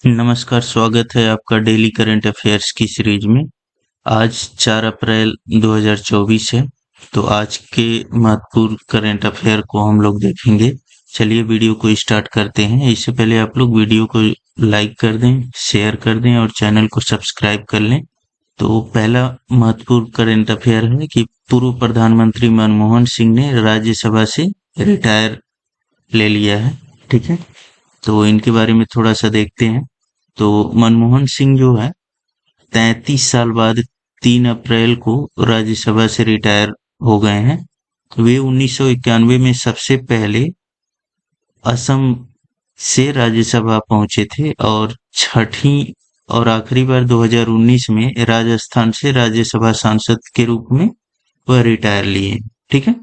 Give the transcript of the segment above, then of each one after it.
नमस्कार, स्वागत है आपका डेली करंट अफेयर्स की सीरीज में। आज 4 अप्रैल 2024 है, तो आज के महत्वपूर्ण करंट अफेयर को हम लोग देखेंगे। चलिए वीडियो को स्टार्ट करते हैं। इससे पहले आप लोग वीडियो को लाइक कर दें, शेयर कर दें और चैनल को सब्सक्राइब कर लें। तो पहला महत्वपूर्ण करंट अफेयर है कि पूर्व प्रधानमंत्री मनमोहन सिंह ने राज्यसभा से रिटायर ले लिया है। ठीक है, तो इनके बारे में थोड़ा सा देखते हैं। तो मनमोहन सिंह जो है 33 साल बाद 3 अप्रैल को राज्यसभा से रिटायर हो गए हैं। वे 1991 में सबसे पहले असम से राज्यसभा पहुंचे थे और छठी और आखिरी बार 2019 में राजस्थान से राज्यसभा सांसद के रूप में वह रिटायर लिए। ठीक है,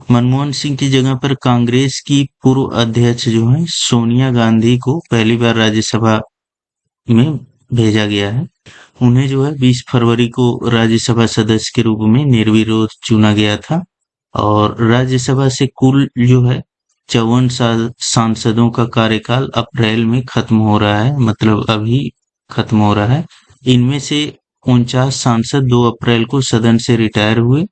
मनमोहन सिंह की जगह पर कांग्रेस की पूर्व अध्यक्ष जो है सोनिया गांधी को पहली बार राज्यसभा में भेजा गया है। उन्हें जो है 20 फरवरी को राज्यसभा सदस्य के रूप में निर्विरोध चुना गया था और राज्यसभा से कुल जो है 54 सांसदों का कार्यकाल अप्रैल में खत्म हो रहा है, मतलब अभी खत्म हो रहा है। इनमें से 49 सांसद 2 अप्रैल को सदन से रिटायर हुए।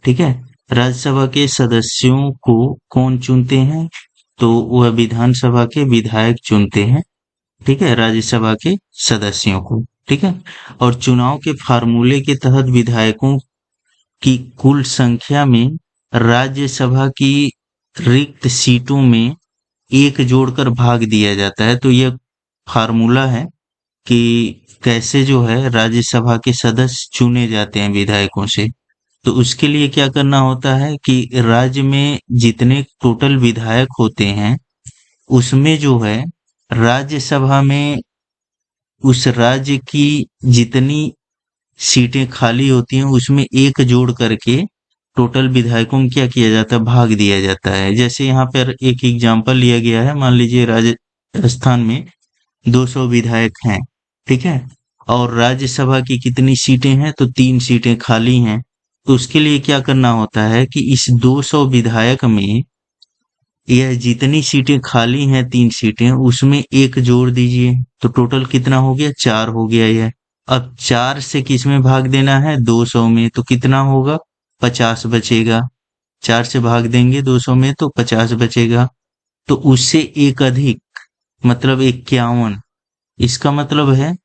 ठीक है, राज्यसभा के सदस्यों को कौन चुनते हैं? तो वह विधानसभा के विधायक चुनते हैं। ठीक है, राज्यसभा के सदस्यों को। ठीक है, और चुनाव के फार्मूले के तहत विधायकों की कुल संख्या में राज्यसभा की रिक्त सीटों में एक जोड़कर भाग दिया जाता है। तो यह फार्मूला है कि कैसे जो है राज्यसभा के सदस्य चुने जाते हैं विधायकों से। तो उसके लिए क्या करना होता है कि राज्य में जितने टोटल विधायक होते हैं उसमें जो है राज्यसभा में उस राज्य की जितनी सीटें खाली होती हैं उसमें एक जोड़ करके टोटल विधायकों में क्या किया जाता है, भाग दिया जाता है। जैसे यहाँ पर एक एग्जांपल लिया गया है, मान लीजिए राजस्थान में 200 विधायक हैं। ठीक है, और राज्यसभा की कितनी सीटें हैं? तो 3 सीटें खाली हैं। तो उसके लिए क्या करना होता है कि इस 200 विधायक में यह जितनी सीटें खाली हैं 3 सीटें उसमें एक जोड़ दीजिए, तो टोटल कितना हो गया? 4 हो गया यह। अब 4 से किस में भाग देना है? 200 में, तो कितना होगा? 50 बचेगा। 4 से भाग देंगे 200 में तो 50 बचेगा। तो उससे एक अधिक मतलब 51। इसका मतलब है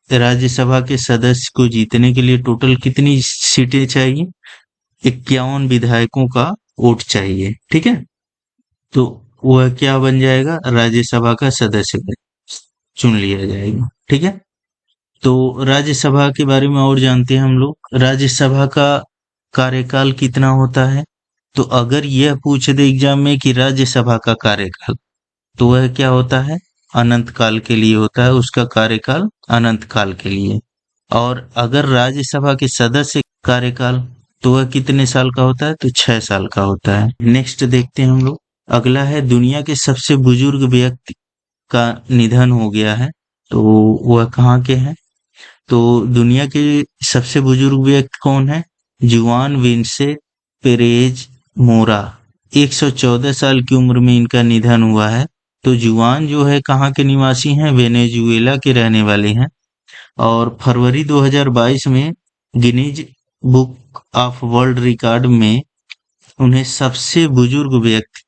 राज्यसभा के सदस्य को जीतने के लिए टोटल कितनी सीटें चाहिए? 51 विधायकों का वोट चाहिए। ठीक है, तो वह क्या बन जाएगा? राज्यसभा का सदस्य चुन लिया जाएगा। ठीक है, तो राज्यसभा के बारे में और जानते हैं हम लोग। राज्यसभा का कार्यकाल कितना होता है? तो अगर यह पूछ दे एग्जाम में कि राज्यसभा का कार्यकाल, तो वह क्या होता है? अनंत काल के लिए होता है, उसका कार्यकाल अनंत काल के लिए। और अगर राज्यसभा के सदस्य कार्यकाल, तो वह कितने साल का होता है? तो 6 साल का होता है। नेक्स्ट देखते हैं हम लोग। अगला है दुनिया के सबसे बुजुर्ग व्यक्ति का निधन हो गया है, तो वह कहाँ के हैं? तो दुनिया के सबसे बुजुर्ग व्यक्ति कौन है? जुआन विंसे पेरेज मोरा। 114 साल की उम्र में इनका निधन हुआ है। तो जुआन जो है कहाँ के निवासी हैं? वेनेजुएला के रहने वाले हैं। और फरवरी 2022 में Guinness book of world record में उन्हें सबसे बुजुर्ग व्यक्ति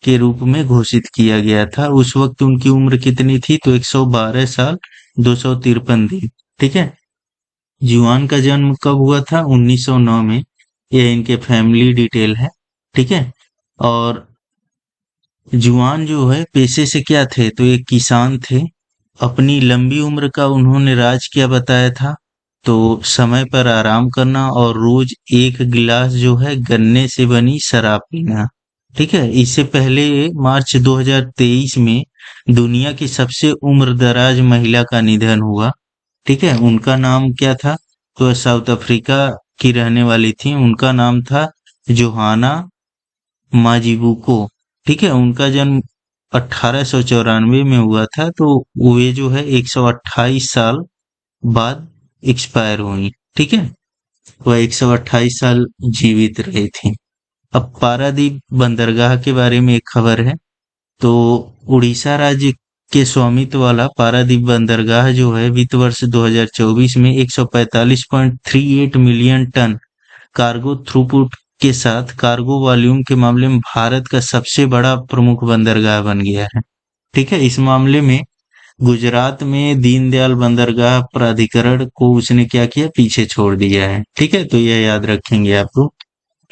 के रूप में घोषित किया गया था। उस वक्त उनकी उम्र कितनी थी? तो 112 साल 253 दिन। ठीक है, जुआन का जन्म कब हुआ था? 1909 में। यह इनके फैमिली डिटेल है। ठीक है, और जुआन जो है पेशे से क्या थे? तो एक किसान थे। अपनी लंबी उम्र का उन्होंने राज क्या बताया था? तो समय पर आराम करना और रोज एक गिलास जो है गन्ने से बनी शराब पीना। ठीक है, इससे पहले मार्च 2023 में दुनिया की सबसे उम्रदराज महिला का निधन हुआ। ठीक है, उनका नाम क्या था? तो साउथ अफ्रीका की रहने वाली थी। उनका नाम था जोहाना माजिबुको। ठीक है, उनका जन्म 1894 में हुआ था। तो वे जो है 128 साल बाद एक्सपायर हुई। ठीक है, वह 128 साल जीवित रही थी। अब पारादीप बंदरगाह के बारे में एक खबर है। तो उड़ीसा राज्य के स्वामित्व वाला पारादीप बंदरगाह जो है वित्त वर्ष 2024 में 145.38 मिलियन टन कार्गो थ्रूपुट के साथ कार्गो वॉल्यूम के मामले में भारत का सबसे बड़ा प्रमुख बंदरगाह बन गया है। ठीक है, इस मामले में गुजरात में दीनदयाल बंदरगाह प्राधिकरण को उसने क्या किया, पीछे छोड़ दिया है। ठीक है, तो यह याद रखेंगे आप लोग।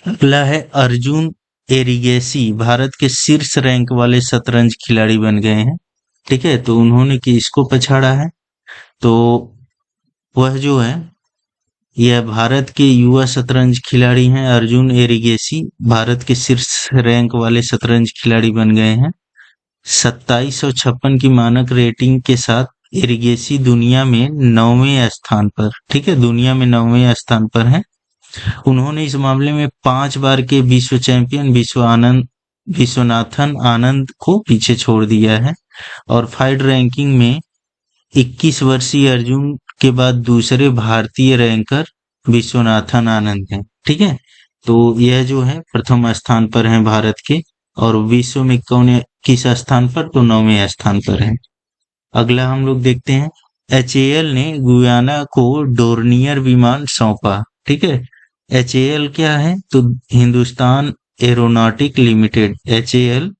अगला है अर्जुन एरिगेसी, भारत के शीर्ष रैंक वाले शतरंज खिलाड़ी बन गए हैं। ठीक है, तो उन्होंने किसको पछाड़ा है, तो वह जो है यह भारत के युवा शतरंज खिलाड़ी हैं अर्जुन एरिगेसी, भारत के शीर्ष रैंक वाले शतरंज खिलाड़ी बन गए हैं। 2756 की मानक रेटिंग के साथ एरिगेसी दुनिया में 9वें स्थान पर, ठीक है, दुनिया में 9वें स्थान पर है। उन्होंने इस मामले में 5 बार के विश्व चैंपियन विश्वनाथन आनंद को पीछे छोड़ दिया है और फाइड रैंकिंग में 21 वर्षीय अर्जुन के बाद दूसरे भारतीय रैंकर विश्वनाथन आनंद हैं। ठीक है, तो यह जो है प्रथम स्थान पर है भारत के, और विश्व में किस स्थान पर, तो 9वें स्थान पर है। अगला हम लोग देखते हैं, HAL ने गुयाना को डोर्नियर विमान सौंपा। ठीक है, HAL क्या है, तो हिंदुस्तान एरोनॉटिक लिमिटेड, HAL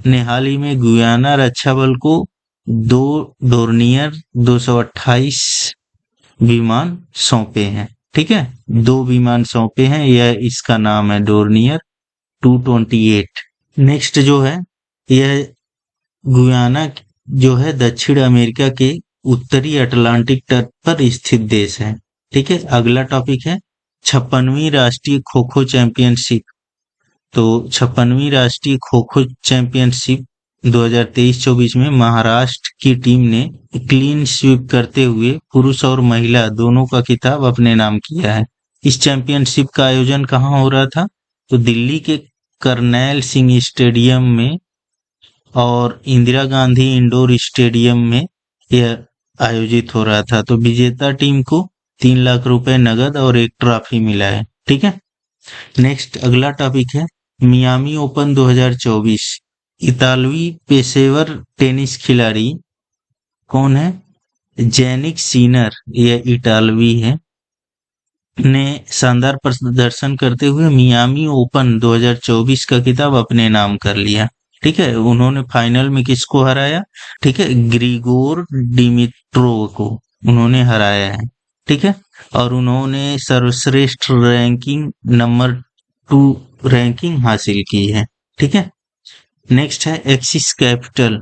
ने हाल ही में गुयाना रक्षा बल को 2 डोर्नियर 228 विमान सौंपे हैं। ठीक है, 2 विमान सौंपे हैं, यह इसका नाम है डोर्नियर 228। नेक्स्ट जो है, यह गुयाना जो है दक्षिण अमेरिका के उत्तरी अटलांटिक तट पर स्थित देश है। ठीक है, अगला टॉपिक है 56वीं राष्ट्रीय खो खो चैंपियनशिप। तो 56वीं राष्ट्रीय खो खो चैंपियनशिप 2023-24 में महाराष्ट्र की टीम ने क्लीन स्वीप करते हुए पुरुष और महिला दोनों का खिताब अपने नाम किया है। इस चैंपियनशिप का आयोजन कहाँ हो रहा था, तो दिल्ली के करनैल सिंह स्टेडियम में और इंदिरा गांधी इंडोर स्टेडियम में यह आयोजित हो रहा था। तो विजेता टीम को 3 लाख रुपए नगद और एक ट्रॉफी मिला है। ठीक है, नेक्स्ट अगला टॉपिक है मियामी ओपन 2024। इतालवी पेशेवर टेनिस खिलाड़ी कौन है, जैनिक सीनर, यह इटालवी है, ने शानदार प्रदर्शन करते हुए मियामी ओपन 2024 का खिताब अपने नाम कर लिया। ठीक है, उन्होंने फाइनल में किसको हराया, ठीक है, ग्रिगोर डिमिट्रोव को उन्होंने हराया है। ठीक है, और उन्होंने सर्वश्रेष्ठ रैंकिंग नंबर 2 रैंकिंग हासिल की है। ठीक है, नेक्स्ट है एक्सिस कैपिटल।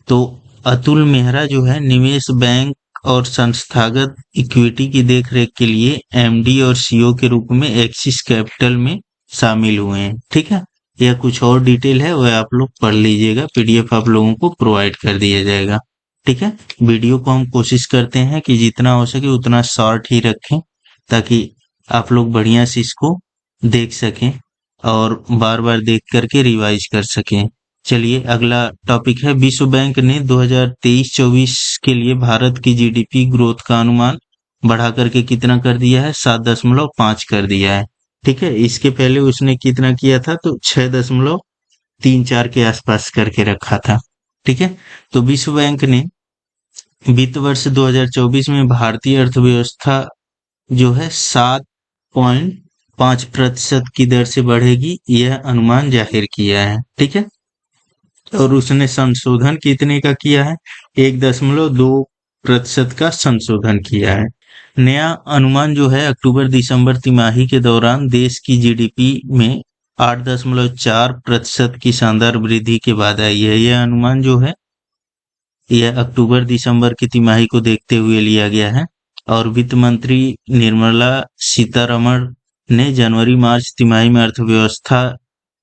तो अतुल मेहरा जो है निवेश बैंक और संस्थागत इक्विटी की देखरेख के लिए MD और CEO के रूप में एक्सिस कैपिटल में शामिल हुए हैं। ठीक है, यह कुछ और डिटेल है वह आप लोग पढ़ लीजिएगा, PDF आप लोगों को प्रोवाइड कर दिया जाएगा। ठीक है, वीडियो को हम कोशिश करते हैं कि जितना हो सके उतना शॉर्ट ही रखें ताकि आप लोग बढ़िया से इसको देख सकें और बार बार देख करके रिवाइज कर सकें। चलिए अगला टॉपिक है, विश्व बैंक ने 2023-24 के लिए भारत की GDP ग्रोथ का अनुमान बढ़ा करके कितना कर दिया है, 7.5 कर दिया है। ठीक है, इसके पहले उसने कितना किया था, तो 6.34 के आसपास करके रखा था। ठीक है, तो विश्व बैंक ने वित्त वर्ष 2024 में भारतीय अर्थव्यवस्था जो है 7.5% की दर से बढ़ेगी, यह अनुमान जाहिर किया है। ठीक है, और उसने संशोधन कितने का किया है, 1.2% का संशोधन किया है। नया अनुमान जो है अक्टूबर दिसंबर तिमाही के दौरान देश की GDP में 8.4% की शानदार वृद्धि के बाद आई है। यह अनुमान जो है यह अक्टूबर दिसंबर की तिमाही को देखते हुए लिया गया है, और वित्त मंत्री निर्मला सीतारमण ने जनवरी मार्च तिमाही में अर्थव्यवस्था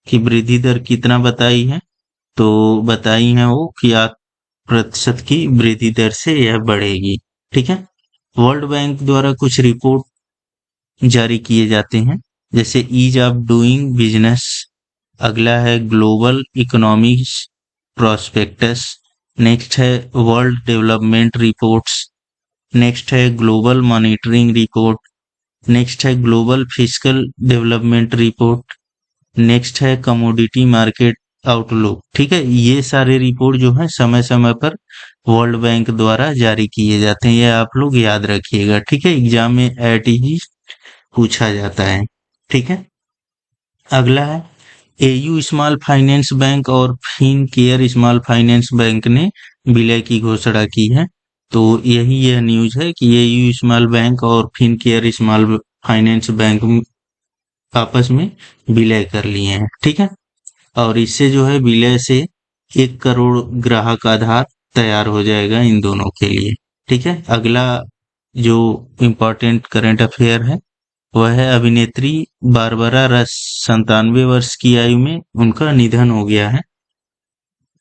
की वृद्धि दर कितना बताई है, तो बताई है वो कि 8% की वृद्धि दर से यह बढ़ेगी। ठीक है, वर्ल्ड बैंक द्वारा कुछ रिपोर्ट जारी किए जाते हैं, जैसे ईज ऑफ डूइंग बिजनेस, अगला है ग्लोबल इकोनॉमिक्स प्रोस्पेक्टस, नेक्स्ट है वर्ल्ड डेवलपमेंट रिपोर्ट्स, नेक्स्ट है ग्लोबल मॉनिटरिंग रिपोर्ट, नेक्स्ट है global physical development report, next है कमोडिटी मार्केट आउटलुक, ठीक है। ये सारे रिपोर्ट जो है समय समय पर वर्ल्ड बैंक द्वारा जारी किए जाते हैं, ये आप लोग याद रखिएगा, ठीक है। एग्जाम में एट ही पूछा जाता है, ठीक है। अगला है एयू स्मॉल फाइनेंस बैंक और Fincare Small Finance Bank ने विलय की घोषणा की है। तो यह न्यूज है कि एयू स्मॉल बैंक और Fincare Small Finance Bank आपस में विलय कर लिए हैं, ठीक है। और इससे जो है विलय से 1 करोड़ ग्राहक आधार तैयार हो जाएगा इन दोनों के लिए, ठीक है। अगला जो इम्पोर्टेंट करंट अफेयर है वह है अभिनेत्री बारबरा रस, 97 वर्ष की आयु में उनका निधन हो गया है।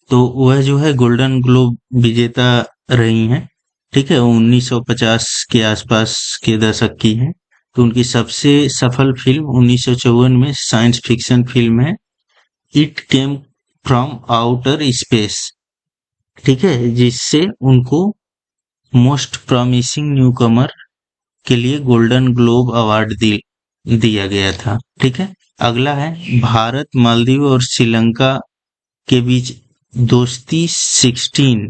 तो वह जो है गोल्डन ग्लोब विजेता रही हैं, ठीक है। 1950 के आसपास के दशक की हैं। तो उनकी सबसे सफल फिल्म 1954 में साइंस फिक्शन फिल्म है it came from outer space, ठीक है, जिससे उनको मोस्ट प्रॉमिसिंग न्यूकमर के लिए गोल्डन ग्लोब अवार्ड दिया गया था, ठीक है। अगला है भारत मालदीव और श्रीलंका के बीच दोस्ती 16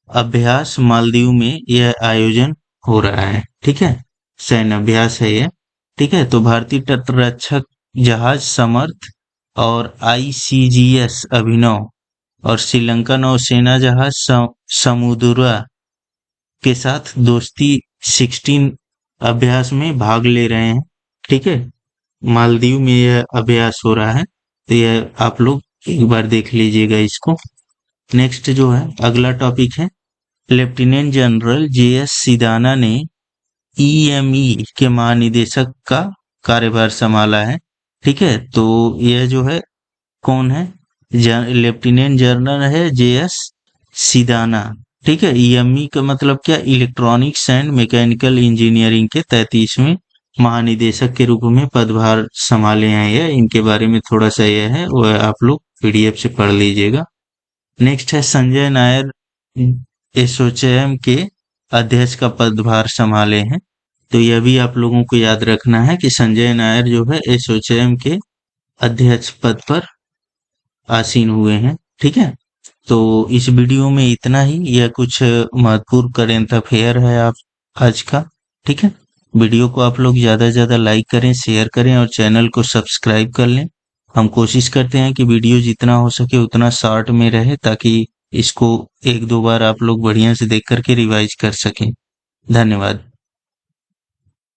अभ्यास मालदीव में यह आयोजन हो रहा है, ठीक है। सैन्य अभ्यास है ये, ठीक है। तो भारतीय तटरक्षक जहाज समर्थ और आईसीजीएस अभिनव और श्रीलंका नौसेना जहाज समुद्रा के साथ दोस्ती 16 अभ्यास में भाग ले रहे हैं, ठीक है। मालदीव में यह अभ्यास हो रहा है, तो यह आप लोग एक बार देख लीजिएगा इसको। नेक्स्ट जो है अगला टॉपिक है लेफ्टिनेंट जनरल जेएस सिदाना ने ईएमई के महानिदेशक का कार्यभार संभाला है, ठीक है। तो यह जो है कौन है, लेफ्टिनेंट जनरल है जेएस सिदाना, ठीक है। ईएमई का मतलब क्या, इलेक्ट्रॉनिक्स एंड मैकेनिकल इंजीनियरिंग के 33वें महानिदेशक के रूप में पदभार संभाले हैं। यह इनके बारे में थोड़ा सा यह है वह आप लोग पीडीएफ से पढ़ लीजिएगा। नेक्स्ट है संजय नायर एसोचैम के अध्यक्ष का पदभार संभाले हैं। तो यह भी आप लोगों को याद रखना है कि संजय नायर जो है एसोचैम के अध्यक्ष पद पर आसीन हुए हैं, ठीक है। तो इस वीडियो में इतना ही, यह कुछ महत्वपूर्ण करेंट अफेयर है आप आज का, ठीक है। वीडियो को आप लोग ज़्यादा से ज़्यादा लाइक करें, शेयर करें और चैनल को सब्सक्राइब कर लें। हम कोशिश करते हैं कि वीडियो जितना हो सके उतना शॉर्ट में रहे ताकि इसको 1-2 बार आप लोग बढ़िया से देख करके रिवाइज कर सकें। धन्यवाद।